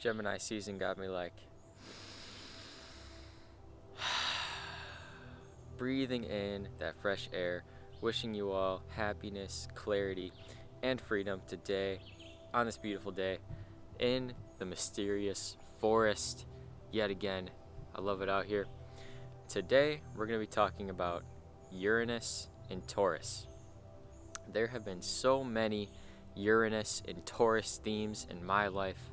Gemini season got me like breathing in that fresh air, wishing you all happiness, clarity, and freedom today on this beautiful day in the mysterious forest yet again. I love it out here. Today we're going to be talking about Uranus and Taurus. There have been so many Uranus and Taurus themes in my life,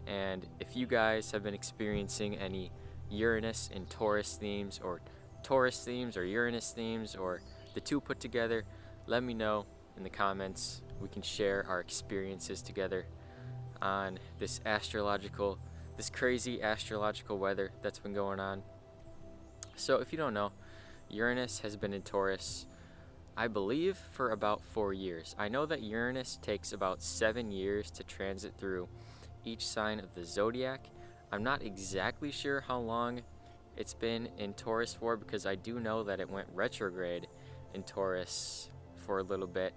and if you guys have been experiencing any Uranus and Taurus themes, or Taurus themes or Uranus themes, or the two put together, let me know in the comments. We can share our experiences together on this crazy astrological weather that's been going on. So if you don't know, Uranus has been in Taurus, I believe, for about 4 years. I know that Uranus takes about 7 years to transit through each sign of the zodiac. I'm not exactly sure how long it's been in Taurus for, because I do know that it went retrograde in Taurus for a little bit.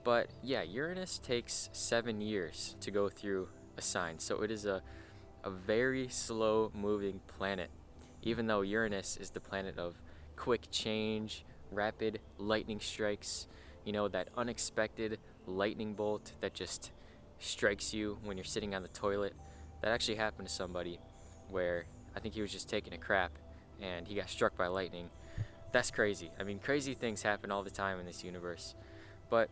But yeah, Uranus takes 7 years to go through a sign, so it is a very slow moving planet, even though Uranus is the planet of quick change, rapid lightning strikes, that unexpected lightning bolt that just strikes you when you're sitting on the toilet. That actually happened to somebody, where I think he was just taking a crap and he got struck by lightning. That's crazy. I mean, crazy things happen all the time in this universe. But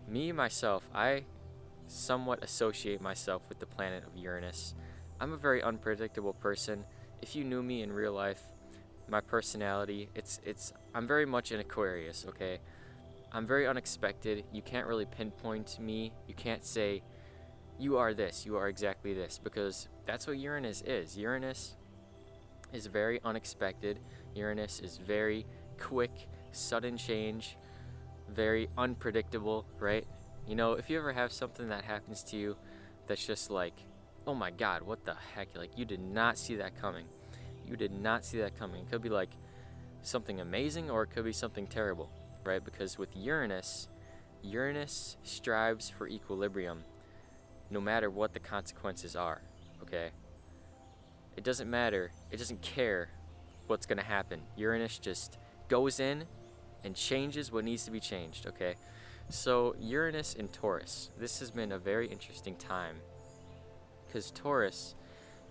myself, I somewhat associate myself with the planet of Uranus. I'm a very unpredictable person. If you knew me in real life, my personality, I'm very much an Aquarius, okay? I'm very unexpected. You can't really pinpoint me. You can't say, you are this, you are exactly this, because that's what Uranus is. Uranus is very unexpected. Uranus is very quick, sudden change, very unpredictable, right? If you ever have something that happens to you that's just like, oh my God, what the heck? Like, you did not see that coming. You did not see that coming. It could be like something amazing, or it could be something terrible, right? Because with Uranus strives for equilibrium no matter what the consequences are, okay? It doesn't matter. It doesn't care what's going to happen. Uranus just goes in and changes what needs to be changed, okay? So Uranus in Taurus, this has been a very interesting time, because Taurus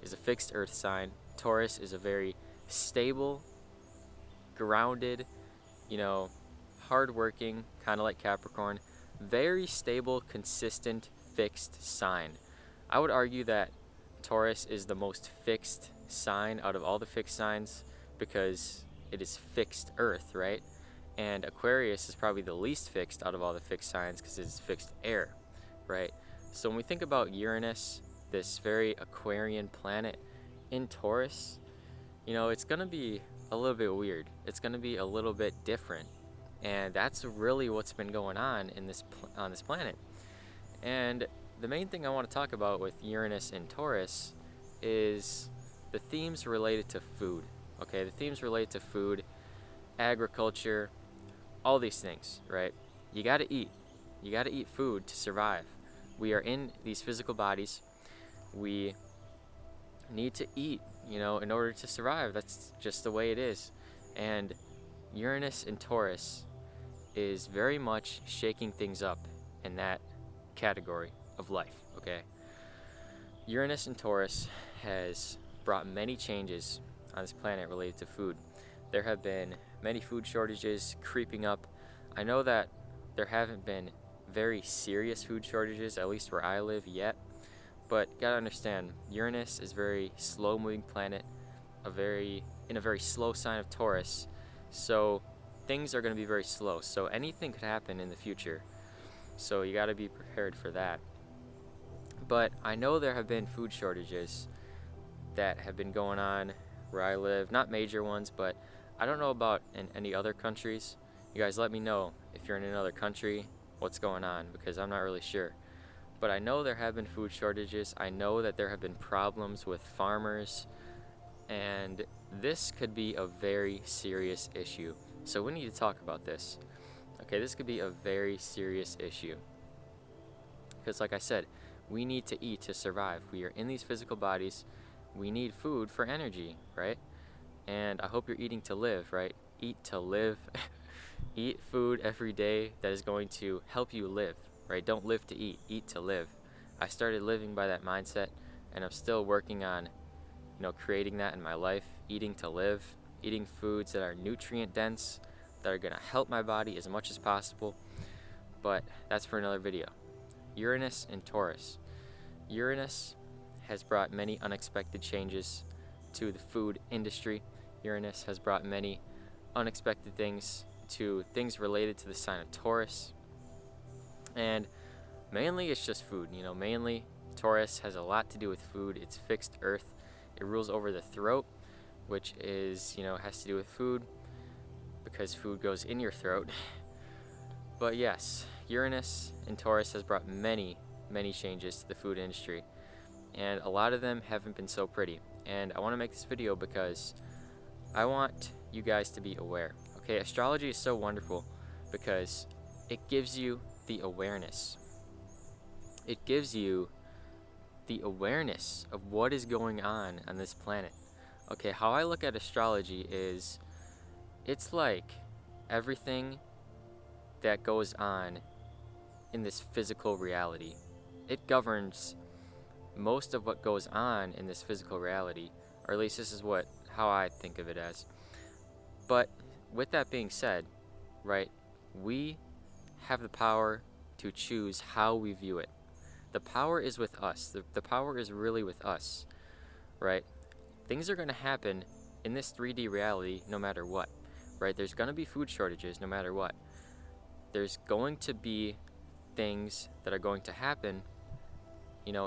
is a fixed earth sign. Taurus is a very stable, grounded, hardworking, kind of like Capricorn, very stable, consistent, fixed sign. I would argue that Taurus is the most fixed sign out of all the fixed signs, because it is fixed earth, right? And Aquarius is probably the least fixed out of all the fixed signs, because it's fixed air, right? So when we think about Uranus, this very Aquarian planet in Taurus, it's going to be a little bit weird. It's going to be a little bit different. And that's really what's been going on on this planet. And the main thing I want to talk about with Uranus and Taurus is the themes related to food. Okay, the themes related to food, agriculture, all these things, right? You got to eat. You got to eat food to survive. We are in these physical bodies. We need to eat, in order to survive. That's just the way it is. And Uranus and Taurus is very much shaking things up in that category of life, okay? Uranus and Taurus has brought many changes on this planet related to food. There have been many food shortages creeping up. I know that there haven't been very serious food shortages, at least where I live, yet. But you gotta understand, Uranus is a very slow-moving planet, in a very slow sign of Taurus. So things are going to be very slow. So anything could happen in the future. So you gotta be prepared for that. But I know there have been food shortages that have been going on where I live. Not major ones, but I don't know about in any other countries. You guys let me know if you're in another country, what's going on, because I'm not really sure. But I know there have been food shortages. I know that there have been problems with farmers, and this could be a very serious issue. So we need to talk about this. Okay, this could be a very serious issue. Because like I said, We need to eat to survive. We are in these physical bodies. We need food for energy, right? And I hope you're eating to live, right? Eat to live. Eat food every day that is going to help you live, right? Don't live to eat, eat to live. I started living by that mindset, and I'm still working on, creating that in my life. Eating to live, eating foods that are nutrient dense, that are gonna help my body as much as possible. But that's for another video. Uranus and Taurus. Uranus has brought many unexpected changes to the food industry. Uranus has brought many unexpected things to things related to the sign of Taurus. And mainly it's just food, mainly Taurus has a lot to do with food. It's fixed earth. It rules over the throat, which is, has to do with food because food goes in your throat. But yes, Uranus and Taurus has brought many, many changes to the food industry, and a lot of them haven't been so pretty. And I want to make this video because I want you guys to be aware. Okay, astrology is so wonderful because it gives you the awareness. It gives you the awareness of what is going on this planet. Okay, how I look at astrology is it's like everything that goes on in this physical reality. It governs most of what goes on in this physical reality, or at least this is how I think of it as. But with that being said, right, we have the power to choose how we view it. The power is with us. The power is really with us, right? Things are going to happen in this 3D reality no matter what, right? There's going to be food shortages no matter what. There's going to be things that are going to happen,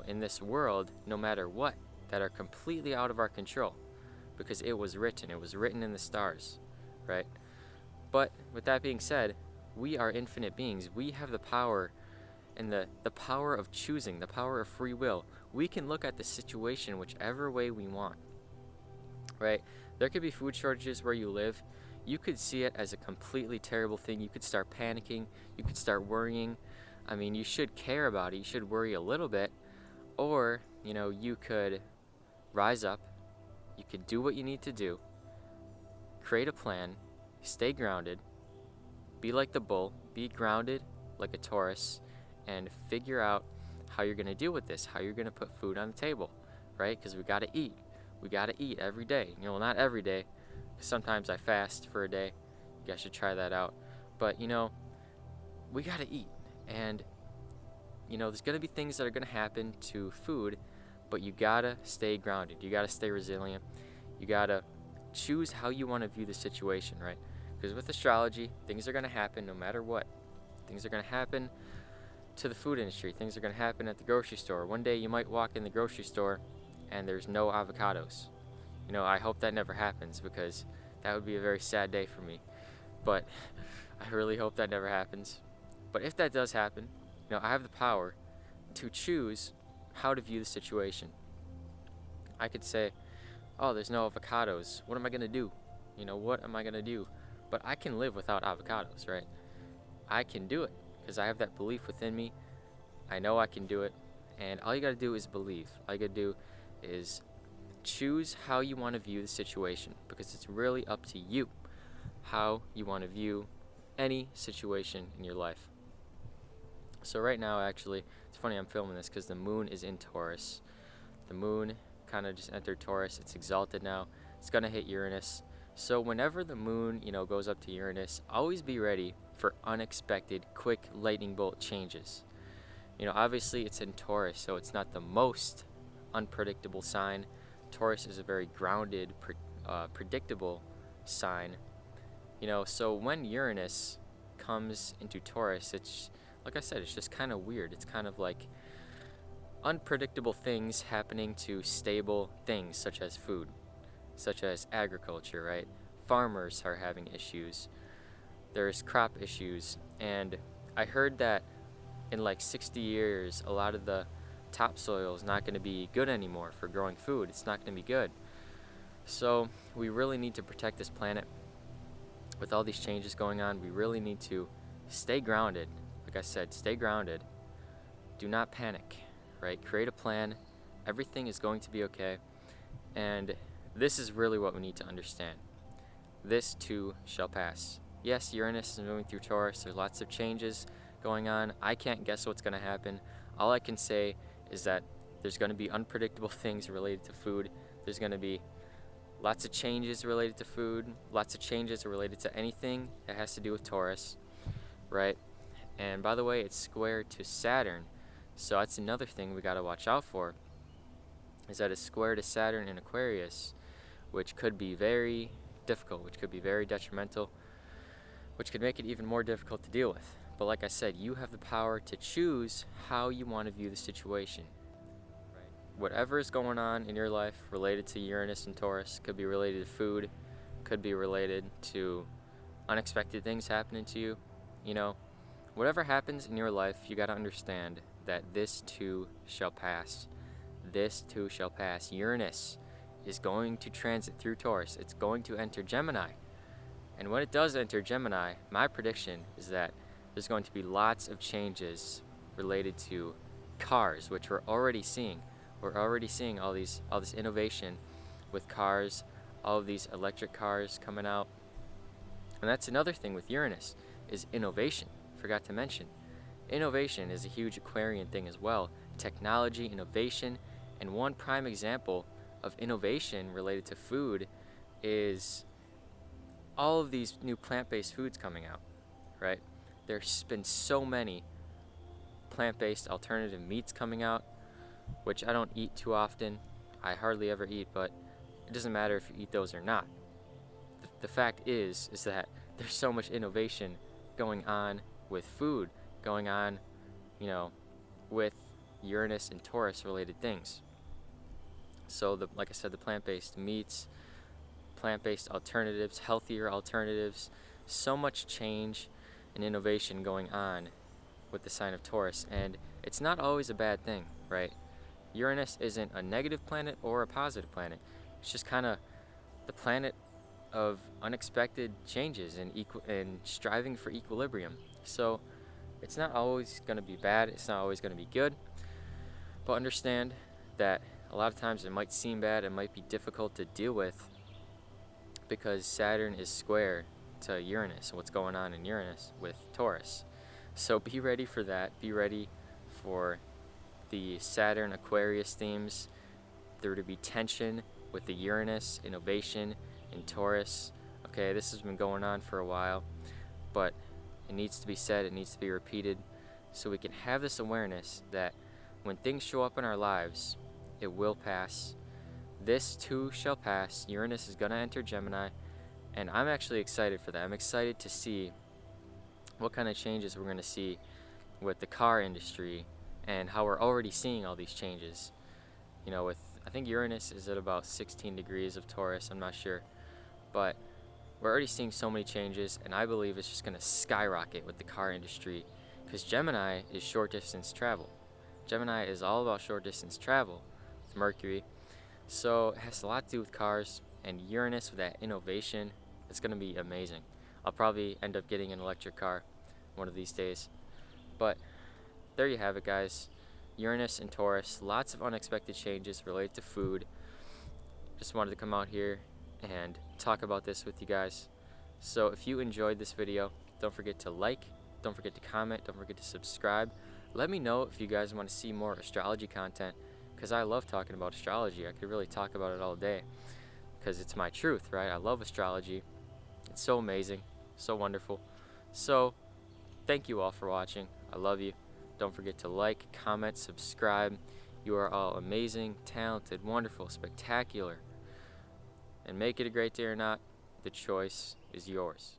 in this world no matter what, that are completely out of our control because it was written in the stars, right? But with that being said, we are infinite beings. We have the power and the power of choosing, the power of free will. We can look at the situation whichever way we want, right? There could be food shortages where you live. You could see it as a completely terrible thing. You could start panicking. You could start worrying. I mean, you should care about it. You should worry a little bit. Or, you could rise up. You could do what you need to do. Create a plan. Stay grounded. Be like the bull. Be grounded like a Taurus. And figure out how you're going to deal with this. How you're going to put food on the table. Right? Because we got to eat. We got to eat every day. Not every day. Sometimes I fast for a day. You guys should try that out. But, we got to eat. And, there's going to be things that are going to happen to food, but you got to stay grounded. You got to stay resilient. You got to choose how you want to view the situation, right? Because with astrology, things are going to happen no matter what. Things are going to happen to the food industry. Things are going to happen at the grocery store. One day you might walk in the grocery store and there's no avocados. I hope that never happens because that would be a very sad day for me. But I really hope that never happens. But if that does happen, I have the power to choose how to view the situation. I could say, oh, there's no avocados. What am I going to do? What am I going to do? But I can live without avocados, right? I can do it because I have that belief within me. I know I can do it. And all you got to do is believe. All you got to do is choose how you want to view the situation because it's really up to you how you want to view any situation in your life. So right now, actually, it's funny I'm filming this because the moon is in Taurus. The moon kind of just entered Taurus. It's exalted now. It's going to hit Uranus. So whenever the moon, goes up to Uranus, always be ready for unexpected, quick lightning bolt changes. Obviously it's in Taurus, so it's not the most unpredictable sign. Taurus is a very grounded, predictable sign. So when Uranus comes into Taurus, it's, like I said, it's just kind of weird. It's kind of like unpredictable things happening to stable things such as food, such as agriculture, right? Farmers are having issues. There's crop issues. And I heard that in like 60 years, a lot of the topsoil is not going to be good anymore for growing food. It's not going to be good. So we really need to protect this planet. With all these changes going on, we really need to stay grounded. Like I said, stay grounded. Do not panic. right? Create a plan. Everything is going to be okay. And this is really what we need to understand. This too shall pass. Yes, Uranus is moving through Taurus. There's lots of changes going on. I can't guess what's going to happen. All I can say is that there's going to be unpredictable things related to food. There's going to be lots of changes related to food, lots of changes related to anything that has to do with Taurus, right? And by the way, it's square to Saturn. So that's another thing we got to watch out for, is that it's square to Saturn in Aquarius, which could be very difficult, which could be very detrimental, which could make it even more difficult to deal with. But like I said, you have the power to choose how you want to view the situation. Whatever is going on in your life related to Uranus and Taurus, could be related to food, could be related to unexpected things happening to you. You know, whatever happens in your life, you got to understand that this too shall pass. This too shall pass. Uranus is going to transit through Taurus. It's going to enter Gemini. And when it does enter Gemini, my prediction is that there's going to be lots of changes related to cars, which we're already seeing. We're already seeing all this innovation with cars, all of these electric cars coming out. And that's another thing with Uranus, is innovation. Forgot to mention. Innovation is a huge Aquarian thing as well. Technology, innovation, and one prime example of innovation related to food is all of these new plant-based foods coming out, right? There's been so many plant-based alternative meats coming out, which I don't eat too often. I hardly ever eat, but it doesn't matter if you eat those or not. The fact is that there's so much innovation going on with food, going on, you know, with Uranus and Taurus related things. So like I said, the plant-based meats, plant-based alternatives, healthier alternatives, so much change and innovation going on with the sign of Taurus, and it's not always a bad thing, right? Uranus isn't a negative planet or a positive planet. It's just kind of the planet of unexpected changes and striving for equilibrium. So it's not always going to be bad. It's not always going to be good. But understand that a lot of times it might seem bad. It might be difficult to deal with because Saturn is square to Uranus and what's going on in Uranus with Taurus. So be ready for that. Be ready for the Saturn Aquarius themes. There to be tension with the Uranus, innovation, and Taurus. Okay, this has been going on for a while, but it needs to be said, it needs to be repeated, so we can have this awareness that when things show up in our lives, it will pass. This too shall pass. Uranus is going to enter Gemini, and I'm actually excited for that. I'm excited to see what kind of changes we're going to see with the car industry and how we're already seeing all these changes. You know, I think Uranus is at about 16 degrees of Taurus, I'm not sure, but we're already seeing so many changes, and I believe it's just going to skyrocket with the car industry because Gemini is short distance travel. Gemini is all about short distance travel with Mercury, so it has a lot to do with cars, and Uranus with that innovation, it's going to be amazing. I'll probably end up getting an electric car one of these days. But there you have it, guys. Uranus and Taurus, lots of unexpected changes related to food. Just wanted to come out here and talk about this with you guys. So if you enjoyed this video, don't forget to like, don't forget to comment, don't forget to subscribe. Let me know if you guys want to see more astrology content, because I love talking about astrology. I could really talk about it all day because it's my truth, right? I love astrology. It's so amazing, so wonderful. So thank you all for watching. I love you. Don't forget to like, comment, subscribe. You are all amazing, talented, wonderful, spectacular. And make it a great day or not, the choice is yours.